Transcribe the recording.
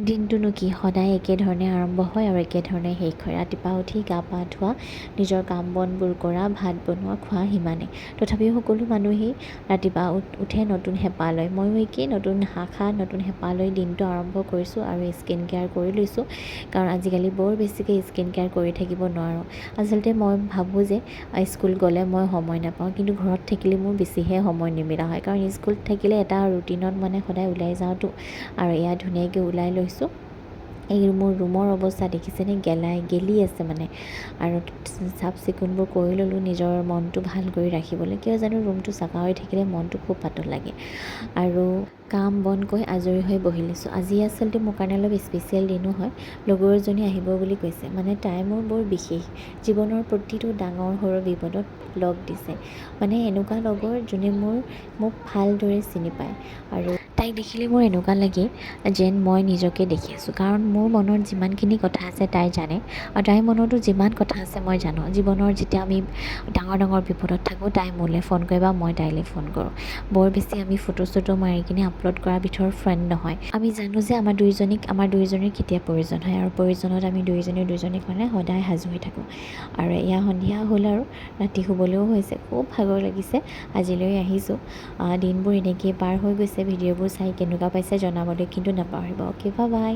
দিনটোনো কি সদায় একেধৰণে আৰম্ভ হয় আৰু একেধৰণে শেষ হয়। ৰাতিপুৱা উঠি গা পা ধোৱা, নিজৰ কাম বনবোৰ কৰা, ভাত বনোৱা, খোৱা, সিমানেই। তথাপিও সকলো মানুহেই ৰাতিপুৱা উঠে নতুন হেঁপাহ লয়। ময়ো একেই, নতুন আশা নতুন হেঁপাহ লৈ দিনটো আৰম্ভ কৰিছোঁ আৰু স্কিন কেয়াৰ কৰি লৈছোঁ। কাৰণ আজিকালি বৰ বেছিকৈ স্কিন কেয়াৰ কৰি থাকিব নোৱাৰোঁ। আচলতে মই ভাবোঁ যে স্কুল গ'লে মই সময় নাপাওঁ, কিন্তু ঘৰত থাকিলে মোৰ বেছিহে সময় নিমিলা হয়। কাৰণ স্কুল থাকিলে এটা ৰুটিনত মানে সদায় ওলাই যাওঁতো, আৰু এয়া ধুনীয়াকৈ ওলাই লৈছোঁ। এই মোৰ ৰুমৰ অৱস্থা দেখিছেনে, গেলি আছে মানে। আৰু চাফ চিকুণবোৰ কৰি ল'লোঁ নিজৰ মনটো ভাল কৰি ৰাখিবলৈ। কিয় জানো ৰুমটো চাফা হৈ থাকিলে মনটো খুব পাতল লাগে। আৰু কাম বন কৰি আজৰি হৈ বহি লৈছোঁ। আজি আচলতে মোৰ কাৰণে অলপ স্পেচিয়েল দিনো হয়। লগৰ এজনী আহিব বুলি কৈছে। মানে তাই মোৰ বৰ বিশেষ, জীৱনৰ প্ৰতিটো ডাঙৰ সৰু বিপদত লগ দিছে। মানে এনেকুৱা লগৰ যোনে মোক ভালদৰে চিনি পায়। আৰু তাইক দেখিলে মোৰ এনেকুৱা লাগে যেন মই নিজকে দেখি আছোঁ। কাৰণ মোৰ মনত যিমানখিনি কথা আছে তাই জানে, আৰু তাইৰ মনতো যিমান কথা আছে মই জানো। জীৱনৰ যেতিয়া আমি ডাঙৰ ডাঙৰ বিপদত থাকোঁ, তাই মোলৈ ফোন কৰে বা মই তাইলৈ ফোন কৰোঁ। বৰ বেছি আমি ফটো চটো মাৰি কিনে আপলোড কৰাৰ ভিতৰত ফ্ৰেণ্ড নহয়। আমি জানো যে আমাৰ দুইজনীৰ কেতিয়া প্ৰয়োজন হয়, আৰু প্ৰয়োজনত আমি দুইজনীৰ কাৰণে সদায় সাজু হৈ থাকোঁ। আৰু এয়া সন্ধিয়া হ'ল আৰু ৰাতি শুবলৈও হৈছে, খুব ভাগৰ লাগিছে। আজিলৈ আহিছোঁ। দিনবোৰ এনেকৈয়ে পাৰ হৈ গৈছে। ভিডিঅ'বোৰ চাই কেনেকুৱা পাইছে জনাবলৈ কিন্তু নাপাহৰিব। Okay, bye bye.